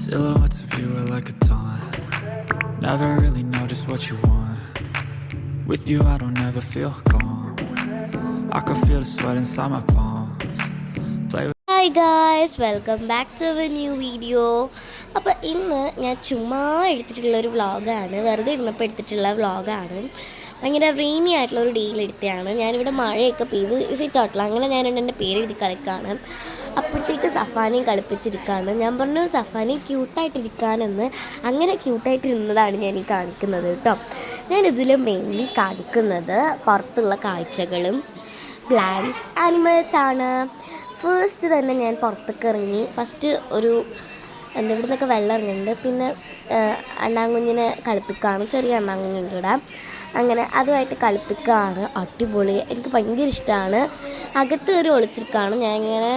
Silhouettes of you are like a taunt. Never really know just what you want. With you I don't ever feel calm. I can feel the sweat inside my palms. Play with Hi guys, welcome back to a new video. അപ്പോൾ ഇന്ന് ഞാൻ ചുമ്മാ എടുത്തിട്ടുള്ളൊരു വ്ളോഗാണ്, വെറുതെ ഇരുന്നപ്പോൾ എടുത്തിട്ടുള്ള വ്ളോഗാണ്. ഭയങ്കര റെയിനി ആയിട്ടുള്ളൊരു ഡേയിൽ എടുത്തതാണ്. ഞാനിവിടെ മഴയൊക്കെ പെയ്ത് സിറ്റൗട്ടിൽ അങ്ങനെ ഞാനുണ്ട് എൻ്റെ പേര് എഴുതി കളിക്കാണ്. അപ്പോഴത്തേക്ക് സഫാനെയും കളിപ്പിച്ചിരിക്കുകയാണ്. ഞാൻ പറഞ്ഞു സഫാനെ ക്യൂട്ടായിട്ടിരിക്കാനെന്ന്. അങ്ങനെ ക്യൂട്ടായിട്ടിരുന്നതാണ് ഞാൻ ഈ കാണിക്കുന്നത് കേട്ടോ. ഞാനിതിൽ മെയിൻലി കാണിക്കുന്നത് പുറത്തുള്ള കാഴ്ചകളും പ്ലാന്റ്സ് ആനിമൽസാണ്. ഫസ്റ്റ് തന്നെ ഞാൻ പുറത്തേക്ക് ഇറങ്ങി. ഫസ്റ്റ് ഒരു ഇവിടെ നിന്നൊക്കെ വെള്ളം ഇറങ്ങുന്നുണ്ട്. പിന്നെ അണ്ണാങ്കുഞ്ഞിനെ കളിപ്പിക്കുകയാണ്, ചെറിയ അണ്ണാങ്കുഞ്ഞുണ്ട് ഇവിടെ. അങ്ങനെ അതുമായിട്ട് കളിപ്പിക്കുകയാണ്. അടിപൊളി, എനിക്ക് ഭയങ്കര ഇഷ്ടമാണ്. അകത്ത് കയറി ഒളിച്ചിരിക്കുകയാണ്. ഞാൻ ഇങ്ങനെ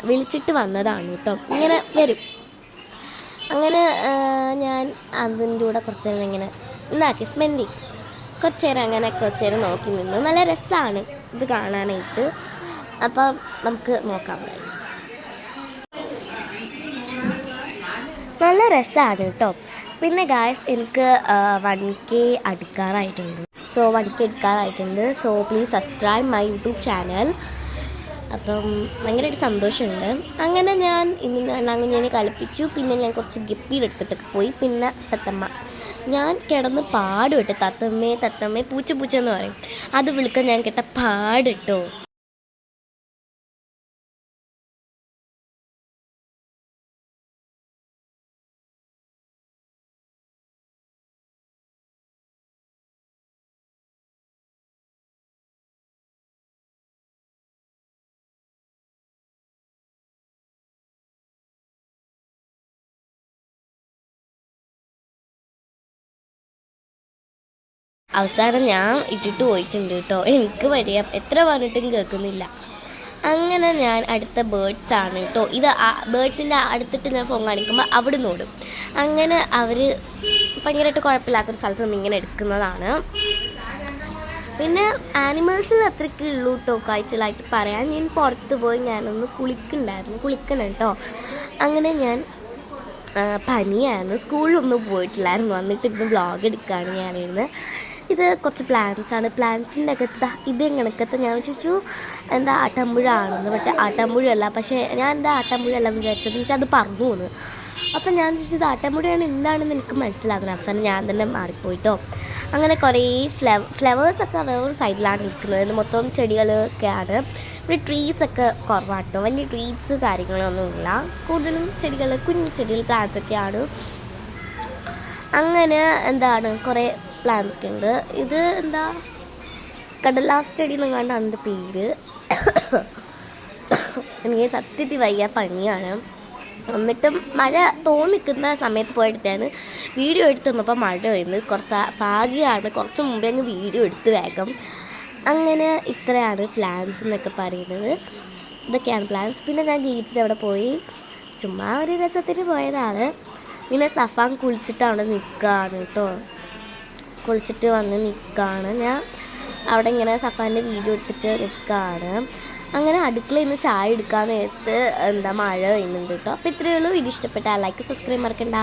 വിളിച്ചിട്ട് വന്നതാണ് കേട്ടോ. ഇങ്ങനെ വരും. അങ്ങനെ ഞാൻ അതിൻ്റെ കൂടെ കുറച്ച് നേരം ഇങ്ങനെ ഇന്നാക്കി സ്പെൻഡ് ചെയ്യും. കുറച്ച് നേരം നോക്കി നിന്നു. നല്ല രസമാണ് ഇത് കാണാനായിട്ട്. അപ്പം നമുക്ക് നോക്കാം. നല്ല രസമാണ് കേട്ടോ. പിന്നെ ഗായ്സ് എനിക്ക് 1K അടുക്കാറായിട്ടുണ്ട്. സോ 1K എടുക്കാറായിട്ടുണ്ട്. So please subscribe my YouTube channel. അപ്പം ഭയങ്കരമായിട്ട് സന്തോഷമുണ്ട്. അങ്ങനെ ഞാൻ ഇന്ന് അണ്ണാങ്കുഞ്ഞിനെ കളിപ്പിച്ചു. പിന്നെ ഞാൻ കുറച്ച് ഗപ്പിയുടെ എടുത്തിട്ടൊക്കെ പോയി. പിന്നെ തത്തമ്മ ഞാൻ കിടന്ന് പാടുമിട്ട് തത്തമ്മേ പൂച്ച എന്ന് പറയും. അത് വിളിക്കാൻ ഞാൻ കേട്ട പാടിട്ടോ. അവസാനം ഞാൻ ഇട്ടിട്ട് പോയിട്ടുണ്ട് കേട്ടോ. എനിക്ക് വരിക എത്ര പറഞ്ഞിട്ടും കേൾക്കുന്നില്ല. അങ്ങനെ ഞാൻ അടുത്ത ബേർഡ്സാണ് കേട്ടോ. ഇത് ബേർഡ്സിൻ്റെ അടുത്തിട്ട് ഞാൻ ഫോൺ കാണിക്കുമ്പോൾ അവിടെ നോടും. അങ്ങനെ അവർ ഭയങ്കരമായിട്ട് കുഴപ്പമില്ലാത്തൊരു സ്ഥലത്ത് നിന്ന് ഇങ്ങനെ എടുക്കുന്നതാണ്. പിന്നെ ആനിമൽസിന് അത്രയ്ക്ക് ഉള്ളൂ കേട്ടോ കാഴ്ചകളായിട്ട് പറയാൻ. ഞാൻ പുറത്ത് പോയി ഞാനൊന്ന് കുളിക്കണം കേട്ടോ. അങ്ങനെ ഞാൻ പനിയായിരുന്നു, സ്കൂളിലൊന്നും പോയിട്ടില്ലായിരുന്നു. വന്നിട്ട് ഇന്ന് വ്ളോഗ് എടുക്കുകയാണ് ഞാനിരുന്ന്. ഇത് കുറച്ച് പ്ലാന്റ്സാണ്. പ്ലാന്റ്സിൻ്റെ അകത്ത് ഇത് കണക്കത്ത് ഞാൻ വിചാരിച്ചു എന്താ ആട്ടാമ്പുഴ ആണെന്ന്. ആട്ടാമ്പുഴയല്ല. പക്ഷേ ഞാൻ എന്താ ആട്ടാമ്പുഴയല്ല എന്ന് വിചാരിച്ചത് വെച്ചാൽ അത് പറഞ്ഞു പോകുന്നു. അപ്പം ഞാൻ ചോദിച്ചത് ആട്ടാമ്പുഴയാണ് എന്താണെന്ന് എനിക്ക് മനസ്സിലാകുന്നത്. അവസാനം ഞാൻ തന്നെ മാറിപ്പോയിട്ടോ. അങ്ങനെ കുറേ ഫ്ലവേഴ്സൊക്കെ വേറൊരു സൈഡിലാണ് നിൽക്കുന്നത്. മൊത്തം ചെടികളൊക്കെയാണ്. ഇവിടെ ട്രീസൊക്കെ കുറവാട്ടോ. വലിയ ട്രീസ് കാര്യങ്ങളൊന്നുമില്ല. കൂടുതലും കുഞ്ഞു ചെടികൾ പ്ലാന്റ്സൊക്കെയാണ്. അങ്ങനെ കുറേ പ്ലാന്റ്സ് ഒക്കെ ഉണ്ട്. ഇത് കടലാസ് ചെടി എന്നെങ്ങാണ്ടാണ് എൻ്റെ പേര്. എനിക്ക് സത്യത്തിൽ വയ്യ, പനിയാണ്. എന്നിട്ടും മഴ തോന്നിക്കുന്ന സമയത്ത് പോയെടുത്താണ് വീഡിയോ എടുത്ത് വന്നപ്പോൾ മഴ വരുന്നത്. കുറച്ച് ഭാഗ്യമാണ്, കുറച്ച് മുമ്പേ അങ്ങ് വീഡിയോ എടുത്ത് വേഗം. അങ്ങനെ ഇത്രയാണ് പ്ലാന്റ്സ് എന്നൊക്കെ പറയുന്നത്. ഇതൊക്കെയാണ് പ്ലാന്റ്സ്. പിന്നെ ഞാൻ ഗേറ്റിൻ്റെ അവിടെ പോയി ചുമ്മാ ഒരു രസത്തിന് പോയതാണ്. പിന്നെ സഫാൻ കുളിച്ചിട്ട് അവിടെ നിൽക്കുകയാണ് കേട്ടോ. കുളിച്ചിട്ട് വന്ന് നിൽക്കുകയാണ്. ഞാൻ അവിടെ ഇങ്ങനെ സഫാൻ്റെ വീഡിയോ എടുത്തിട്ട് നിൽക്കുകയാണ്. അങ്ങനെ അടുക്കളയിൽ നിന്ന് ചായ എടുക്കാൻ നേരത്ത് മഴ പെയ്യുന്നുണ്ട് കേട്ടോ. അപ്പോൾ ഇത്രയേ ഉള്ളൂ. വീഡിയോ ഇഷ്ടപ്പെട്ടാൽ ലൈക്ക് സബ്സ്ക്രൈബ് മറക്കണ്ട.